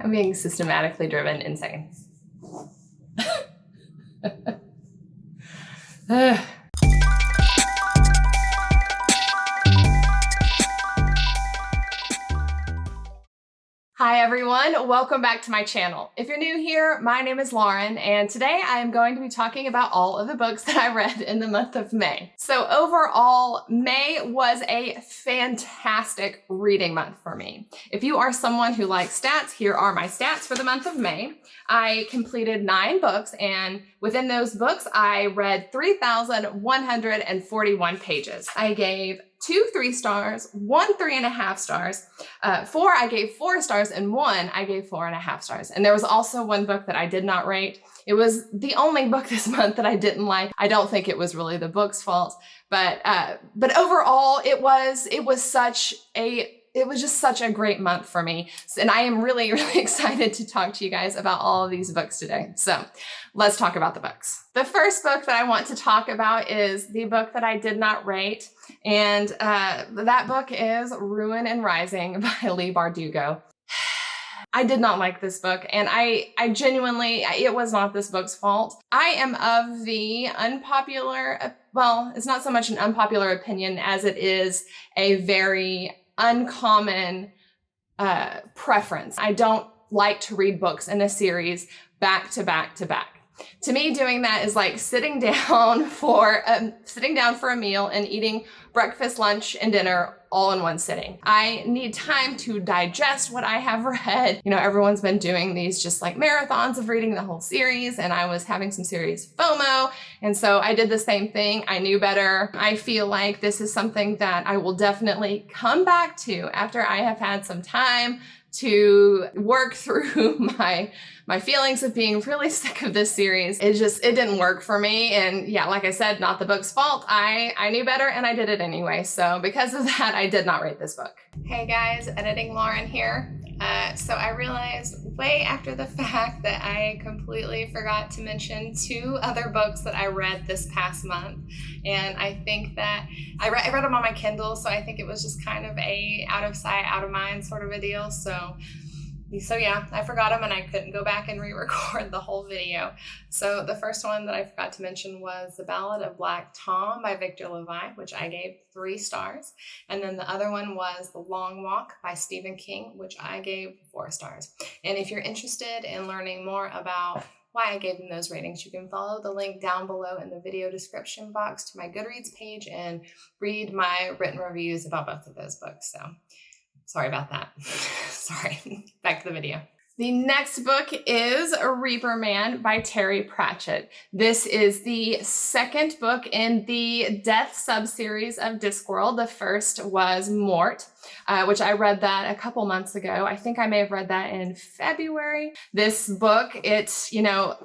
I'm being systematically driven insane. Hi everyone, welcome back to my channel. If you're new here, my name is Lauren, and today I am going to be talking about all of the books that I read in the month of May. So overall, May was a fantastic reading month for me. If you are someone who likes stats, here are my stats for the month of May. I completed 9 books, and within those books, I read 3,141 pages. I gave 2 3 stars, 1 3.5 stars, 4 I gave 4 stars, and 1 I gave 4.5 stars. And there was also one book that I did not rate. It was the only book this month that I didn't like. I don't think it was really the book's fault, but overall, it was just such a great month for me. And I am really, really excited to talk to you guys about all of these books today. So let's talk about the books. The first book that I want to talk about is the book that I did not rate. And that book is Ruin and Rising by Leigh Bardugo. I did not like this book, and I genuinely, it was not this book's fault. I am of the unpopular, well, it's not so much an unpopular opinion as it is a very uncommon preference. I don't like to read books in a series back to back to back. To me, doing that is like sitting down for a meal and eating breakfast, lunch, and dinner all in one sitting. I need time to digest what I have read. You know, everyone's been doing these just like marathons of reading the whole series, and I was having some serious FOMO, and so I did the same thing. I knew better. I feel like this is something that I will definitely come back to after I have had some time to work through my feelings of being really sick of this series. It didn't work for me. And yeah, like I said, not the book's fault. I knew better and I did it anyway. So because of that, I did not rate this book. Hey guys, Editing Lauren here. So I realized way after the fact that I completely forgot to mention 2 other books that I read this past month. And I think that I read them on my Kindle, so I think it was just kind of a out of sight, out of mind sort of a deal. So yeah, I forgot them and I couldn't go back and re-record the whole video. So the first one that I forgot to mention was The Ballad of Black Tom by Victor Levi, which I gave 3 stars. And then the other one was The Long Walk by Stephen King, which I gave 4 stars. And if you're interested in learning more about why I gave them those ratings, you can follow the link down below in the video description box to my Goodreads page and read my written reviews about both of those books. So sorry about that. Sorry. Back to the video. The next book is Reaper Man by Terry Pratchett. This is the second book in the Death subseries of Discworld. The first was Mort, which I read that a couple months ago. I think I may have read that in February. This book,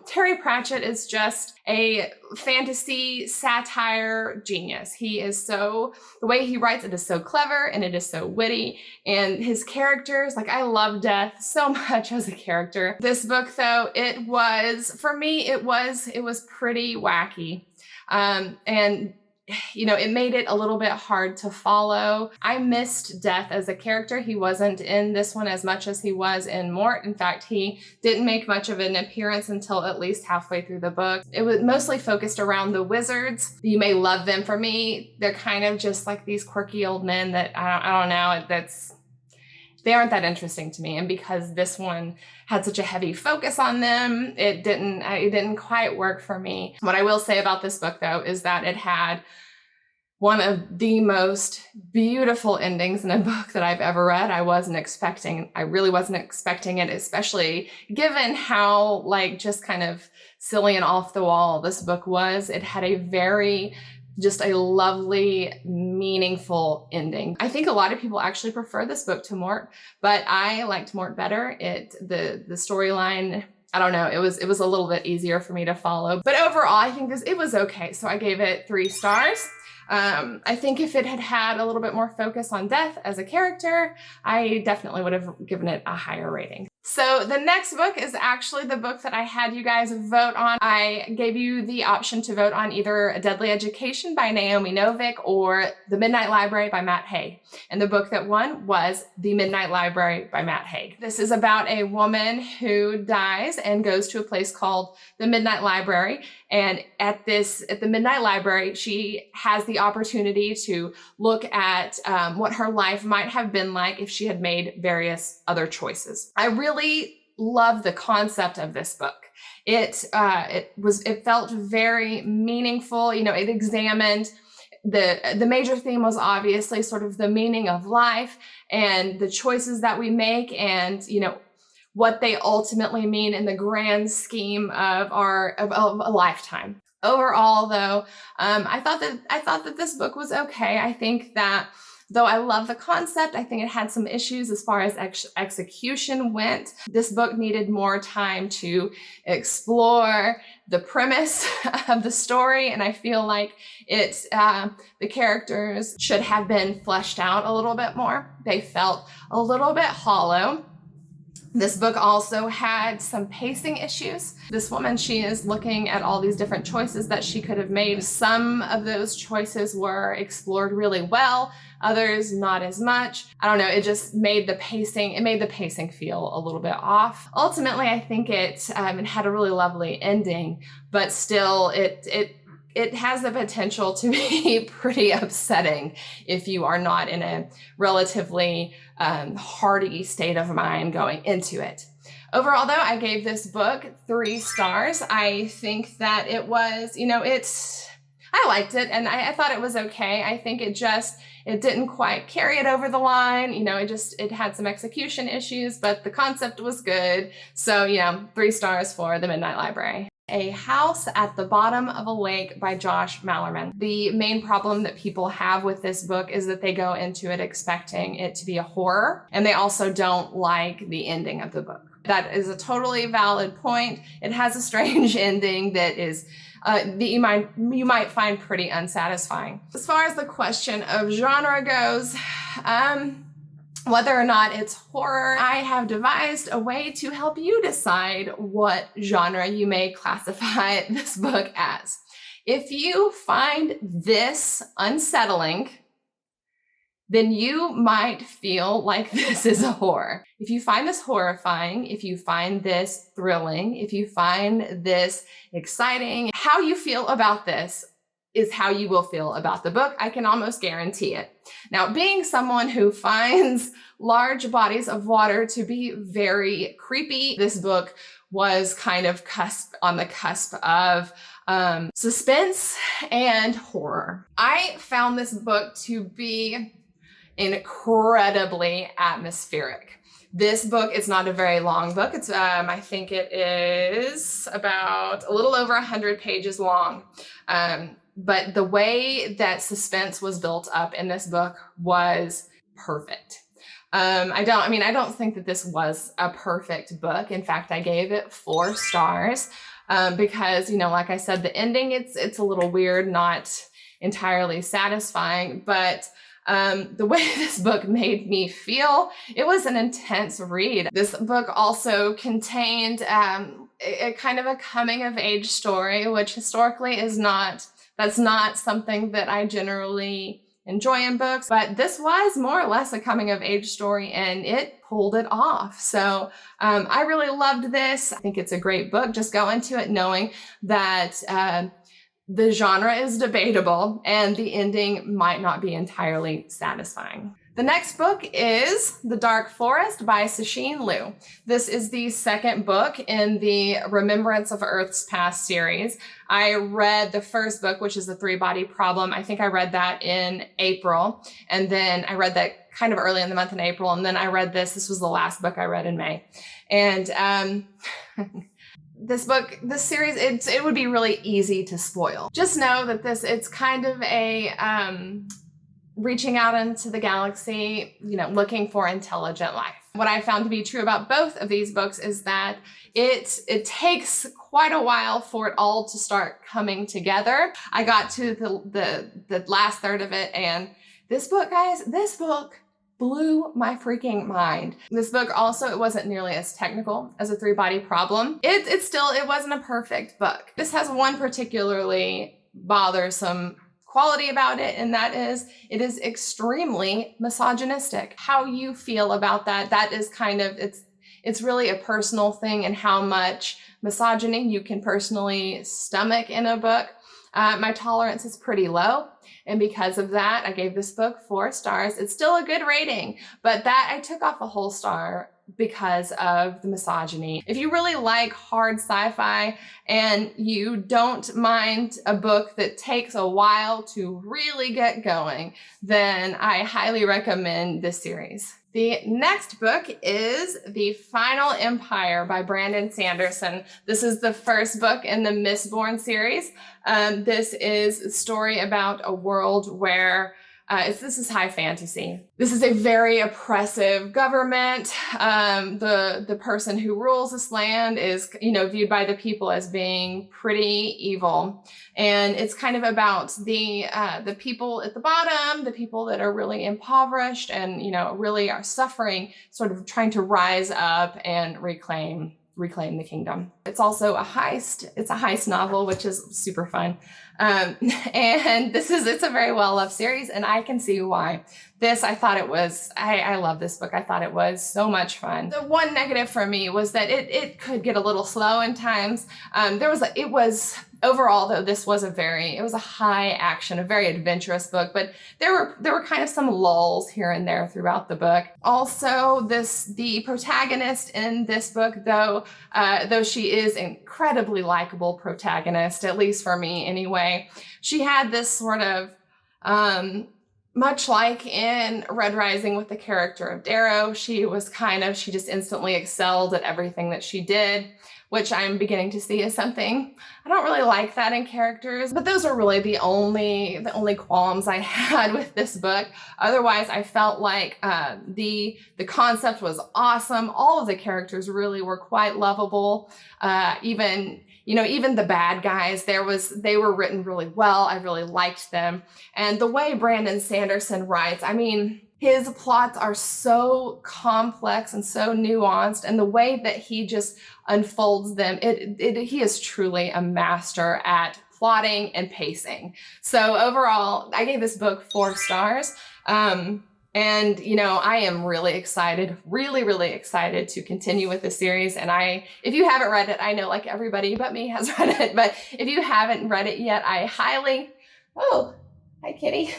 Terry Pratchett is just a fantasy satire genius. The way he writes it is so clever and it is so witty, and his characters, like I love Death so much as a character. This book though, it was pretty wacky. And it made it a little bit hard to follow. I missed Death as a character. He wasn't in this one as much as he was in Mort. In fact, he didn't make much of an appearance until at least halfway through the book. It was mostly focused around the wizards. You may love them. For me, they're kind of just like these quirky old men that I don't know, they aren't that interesting to me. And because this one had such a heavy focus on them, it didn't quite work for me. What I will say about this book though, is that it had one of the most beautiful endings in a book that I've ever read. I really wasn't expecting it, especially given how just kind of silly and off the wall this book was. It had just a lovely, meaningful ending. I think a lot of people actually prefer this book to Mort, but I liked Mort better. The storyline, I don't know, it was a little bit easier for me to follow. But overall, I think it was okay. So I gave it 3 stars. I think if it had had a little bit more focus on Death as a character, I definitely would have given it a higher rating. So the next book is actually the book that I had you guys vote on. I gave you the option to vote on either A Deadly Education by Naomi Novik or The Midnight Library by Matt Haig. And the book that won was The Midnight Library by Matt Haig. This is about a woman who dies and goes to a place called the Midnight Library. And at the Midnight Library, she has the opportunity to look at what her life might have been like if she had made various other choices. I really love the concept of this book. It felt very meaningful. You know, it examined the major theme was obviously sort of the meaning of life and the choices that we make, and you know what they ultimately mean in the grand scheme of a lifetime. Overall, though, I thought that this book was okay. I think that though I love the concept, I think it had some issues as far as execution went. This book needed more time to explore the premise of the story, and I feel like the characters should have been fleshed out a little bit more. They felt a little bit hollow. This book also had some pacing issues. This woman, she is looking at all these different choices that she could have made. Some of those choices were explored really well, others not as much. I don't know, it just made the pacing feel a little bit off. Ultimately, I think it had a really lovely ending, but still it has the potential to be pretty upsetting if you are not in a relatively hearty state of mind going into it. Overall, though, I gave this book 3 stars. I think that it was, I liked it and I thought it was okay. I think it didn't quite carry it over the line. It had some execution issues, but the concept was good. So, 3 stars for The Midnight Library. A House at the Bottom of a Lake by Josh Malerman. The main problem that people have with this book is that they go into it expecting it to be a horror, and they also don't like the ending of the book. That is a totally valid point. It has a strange ending that is that you might find pretty unsatisfying. As far as the question of genre goes, whether or not it's horror, I have devised a way to help you decide what genre you may classify this book as. If you find this unsettling, then you might feel like this is a horror. If you find this horrifying, if you find this thrilling, if you find this exciting, how you feel about this is how you will feel about the book. I can almost guarantee it. Now, being someone who finds large bodies of water to be very creepy, this book was kind of on the cusp of suspense and horror. I found this book to be incredibly atmospheric. This book is not a very long book. It's I think it is about a little over 100 pages long. But the way that suspense was built up in this book was perfect. I don't think that this was a perfect book. In fact, I gave it 4 stars because, like I said, the ending, it's a little weird, not entirely satisfying, but the way this book made me feel, it was an intense read. This book also contained a kind of a coming of age story, which historically that's not something that I generally enjoy in books, but this was more or less a coming of age story and it pulled it off. So I really loved this. I think it's a great book. Just go into it knowing that the genre is debatable and the ending might not be entirely satisfying. The next book is The Dark Forest by Cixin Liu. This is the second book in the Remembrance of Earth's Past series. I read the first book, which is The Three-Body Problem. I think I read that in April. And then I read that kind of early in the month in April. And then I read this. This was the last book I read in May. And this series, it would be really easy to spoil. Just know that it's kind of a reaching out into the galaxy, looking for intelligent life. What I found to be true about both of these books is that it takes quite a while for it all to start coming together. I got to the last third of it, and this book, guys, this book blew my freaking mind. This book also, it wasn't nearly as technical as A Three-Body Problem. It wasn't a perfect book. This has one particularly bothersome quality about it, and that is it is extremely misogynistic. How you feel about that is kind of, it's really a personal thing, and how much misogyny you can personally stomach in a book. My tolerance is pretty low, and because of that, I gave this book 4 stars. It's still a good rating, but that I took off a whole star because of the misogyny. If you really like hard sci-fi and you don't mind a book that takes a while to really get going, then I highly recommend this series. The next book is The Final Empire by Brandon Sanderson. This is the first book in the Mistborn series. This is a story about a world where this is high fantasy. This is a very oppressive government. The person who rules this land is, viewed by the people as being pretty evil. And it's kind of about the people at the bottom, the people that are really impoverished and, really are suffering, sort of trying to rise up and reclaim the kingdom. It's also a heist. It's a heist novel, which is super fun. And it's a very well-loved series, and I can see why. I love this book. I thought it was so much fun. The one negative for me was that it could get a little slow in times. Overall, though, it was a high action, a very adventurous book, but there were kind of some lulls here and there throughout the book. Also, the protagonist in this book, though she is an incredibly likable protagonist, at least for me anyway, she had this sort of, much like in Red Rising with the character of Darrow, she just instantly excelled at everything that she did, which I'm beginning to see as something I don't really like that in characters. But those are really the only qualms I had with this book. Otherwise, I felt like the concept was awesome. All of the characters really were quite lovable. Even the bad guys, they were written really well. I really liked them. And the way Brandon Sanderson writes, his plots are so complex and so nuanced, and the way that he just unfolds them, he is truly a master at plotting and pacing. So overall, I gave this book 4 stars. And, I am really excited, really excited to continue with the series. And if you haven't read it, I know like everybody but me has read it, but if you haven't read it yet, oh, hi kitty.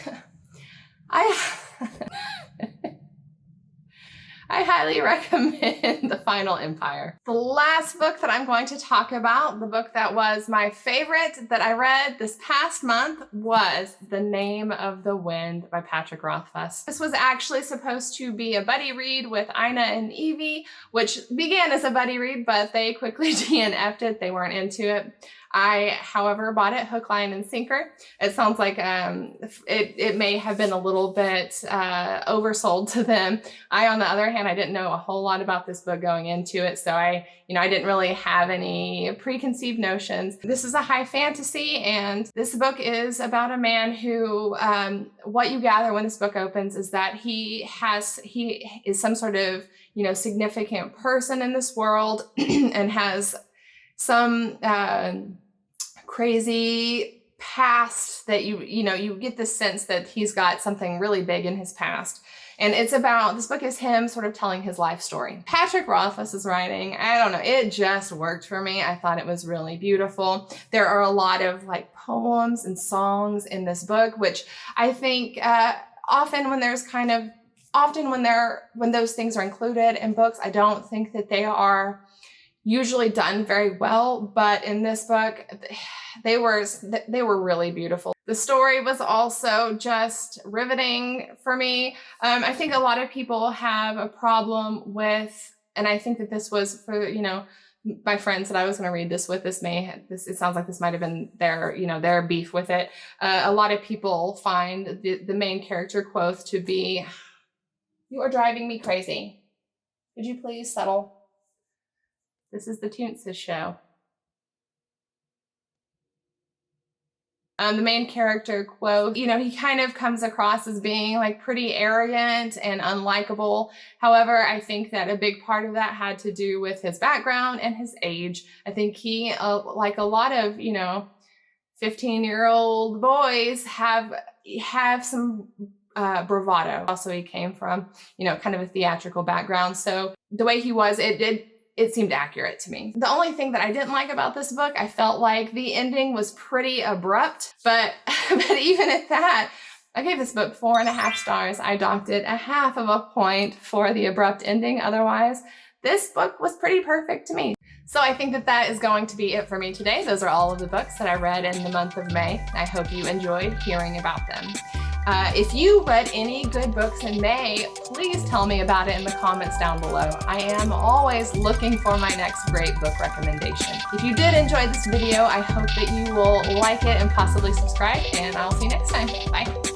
I highly recommend The Final Empire. The last book that I'm going to talk about, the book that was my favorite that I read this past month, was The Name of the Wind by Patrick Rothfuss. This was actually supposed to be a buddy read with Ina and Evie, which began as a buddy read, but they quickly DNF'd it. They weren't into it. I, however, bought it hook, line, and sinker. It sounds like it may have been a little bit oversold to them. On the other hand, I didn't know a whole lot about this book going into it, so I didn't really have any preconceived notions. This is a high fantasy, and this book is about a man who, what you gather when this book opens is that he is some sort of, significant person in this world and has some crazy past that you get the sense that he's got something really big in his past. And this book is him sort of telling his life story. Patrick Rothfuss's writing, I don't know, it just worked for me. I thought it was really beautiful. There are a lot of like poems and songs in this book, which I think often when those things are included in books, I don't think that they are usually done very well, but in this book, they were really beautiful. The story was also just riveting for me. I think a lot of people have a problem with, and I think that this was for, my friends that I was going to read this with, it sounds like this might have been their beef with it. A lot of people find the main character Quoth to be, "You are driving me crazy. Could you please settle? This is the Toonces show." The main character, Quo, you know, he kind of comes across as being like pretty arrogant and unlikable. However, I think that a big part of that had to do with his background and his age. I think he, like a lot of, you know, 15-year-old boys have some bravado. Also, he came from, you know, kind of a theatrical background. So the way he was, it seemed accurate to me. The only thing that I didn't like about this book, I felt like the ending was pretty abrupt, but even at that, I gave this book 4.5 stars. I docked it 0.5 of a point for the abrupt ending. Otherwise, this book was pretty perfect to me. So I think that is going to be it for me today. Those are all of the books that I read in the month of May. I hope you enjoyed hearing about them. If you read any good books in May, please tell me about it in the comments down below. I am always looking for my next great book recommendation. If you did enjoy this video, I hope that you will like it and possibly subscribe, and I'll see you next time. Bye.